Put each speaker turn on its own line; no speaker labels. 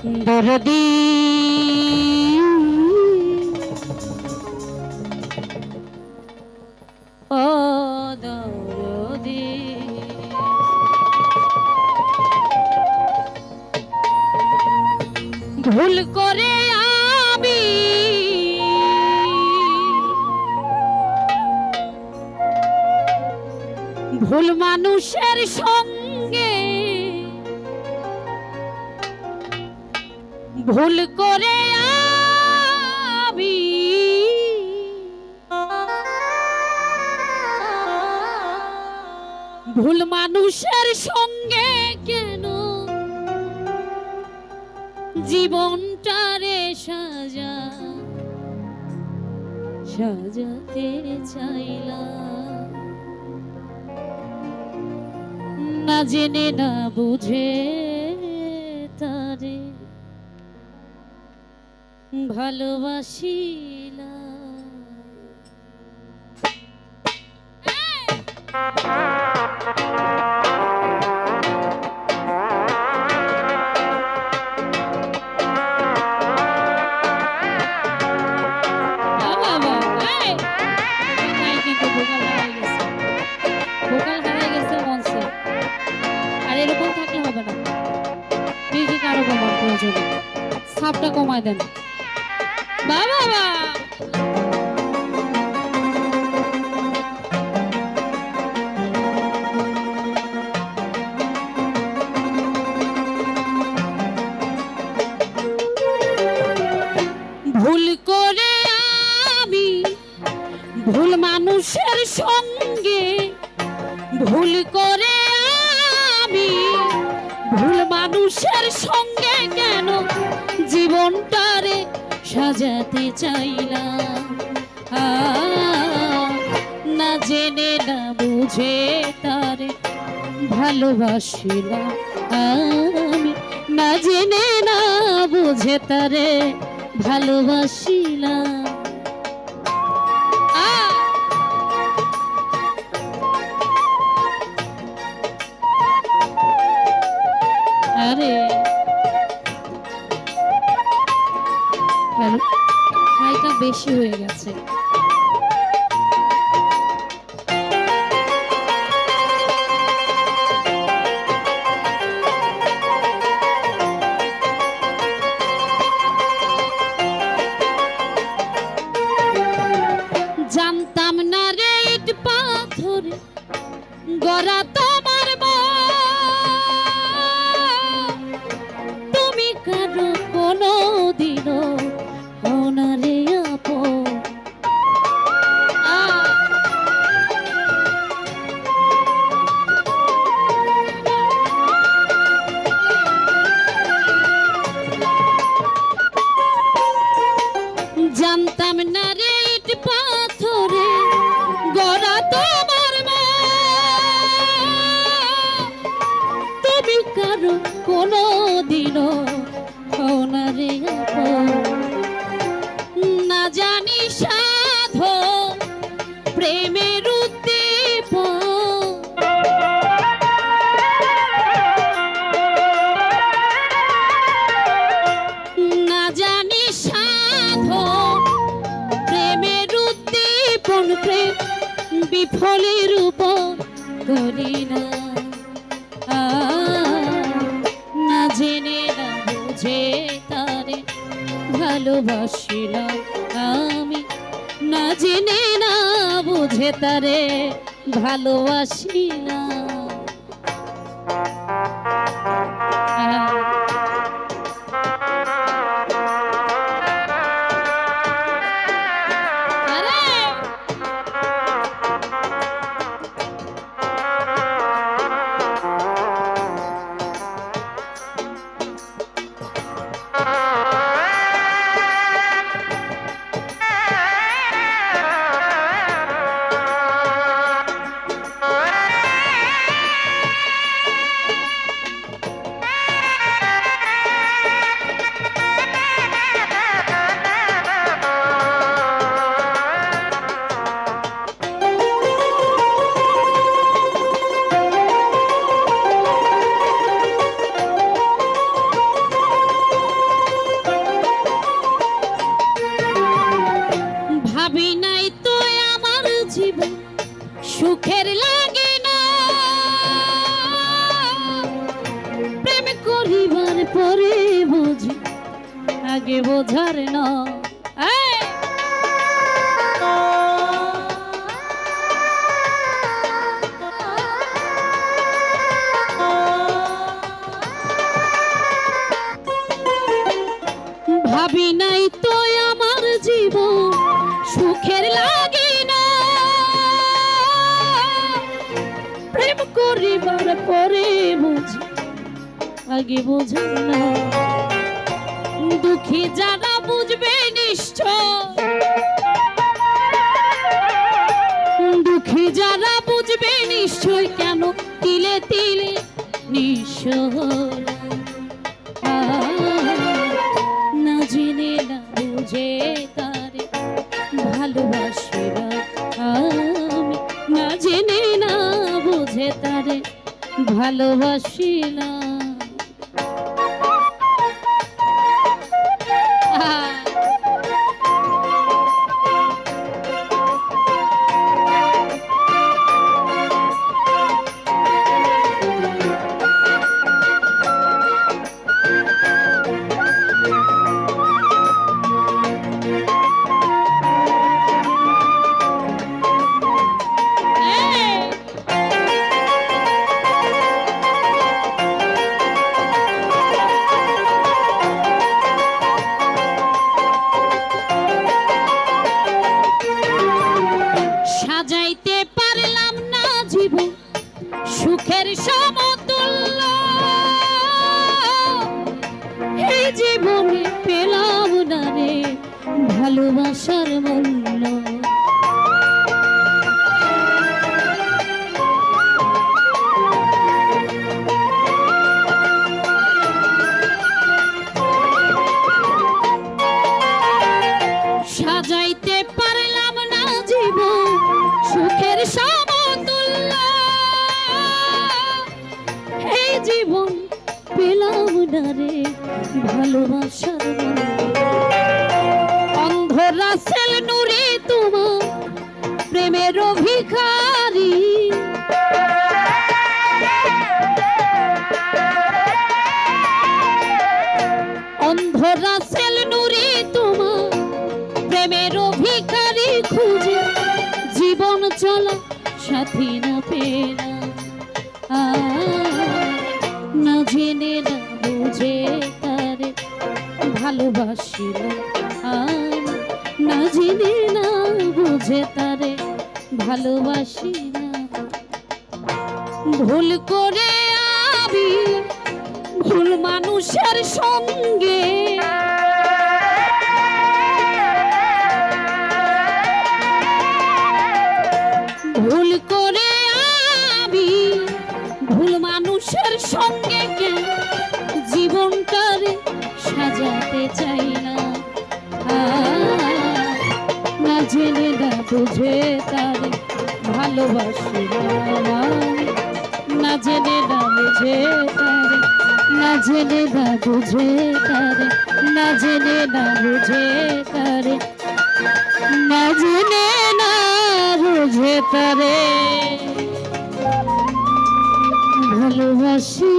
দরদি ও দরদি ভুল করে আমি ভুল মানুষের সঙ্গে ভুল করে আমি ভুল মানুষের সঙ্গে কেন জীবনটারে সাজাতে চাইলাম না জেনে না বুঝে তারে ভালোবাসিলাম। সাপটা কমায় দেন বাবা। ভুল করে আমি ভুল মানুষের সঙ্গে ভুল করে আমি ভুল মানুষের সঙ্গে কেন জীবনটারে সাজাতে চাইলাম না জেনে না বুঝে তারে ভালোবাসিলাম আমি না জেনে না বুঝে তারে ভালোবাসিলাম। আরে হাইটা বেশি হয়ে গেছে। জানতাম না রে ইট পাথরে গড়া তোমার তুমি কারো কোনো দিনও ওনারে আপন জানতাম না রে ইট পাথরে গড়া তোমার তুমি কারো কোনো দিনও ওনারে আপন না জানি সাধো প্রেমের উদ্দীপন না জানি সাধো প্রেমের উদ্দীপন প্রেম বিফলের উপর করি না না জেনে না বুঝে তারে ভালোবাসিলাম আমি না জেনে না বুঝে তারে ভালোবাসিলাম। আগে বোঝার না। ভাবি নাই তো আমার জীবন সুখের লাগে না, প্রেম করিবার পরে বুঝি আগে বোঝার না। দুঃখী যারা বুঝবে নিশ্চয়, দুঃখী যারা বুঝবে নিশ্চয়, কেন তিলে তিলে নিঃস্ব না জেনে না বুঝে তারে ভালোবাসি না আমি, না জেনে না বুঝে তারে ভালোবাসি না। সাজাইতে পারলাম না জীবন সুখের সমতুল্য, এই জীবনে পেলাম না রে ভালোবাসার মূল্য। সাজাইতে পারলাম না জীবন সুখের সমতুল্য, এই জীবন পেলাম না রে ভালোবাসার মূল্য। অন্ধ রাসেল নুরি তোমার প্রেমের ভিখারি, অন্ধ রাসেল নুরি তোমার প্রেমের ভিখারি, খুঁজে জীবন চলা সাথী না পেনা, না জেনে না বুঝে তারে ভালোবাসি না, না জেনে না বুঝে তারে ভালোবাসি না। ভুল করে আমি ভুল মানুষের সঙ্গে, ভুল করে আমি ভুল মানুষের সঙ্গে জীবনটারে সাজাতে চাই না, না জেনে না বুঝে তারে ভালোবাসি না, না জেনে না বুঝে তারে, না জেনে না বুঝে তারে, না জেনে না বুঝে তারে, না জেনে না বুঝে তারে ভালোবাসি।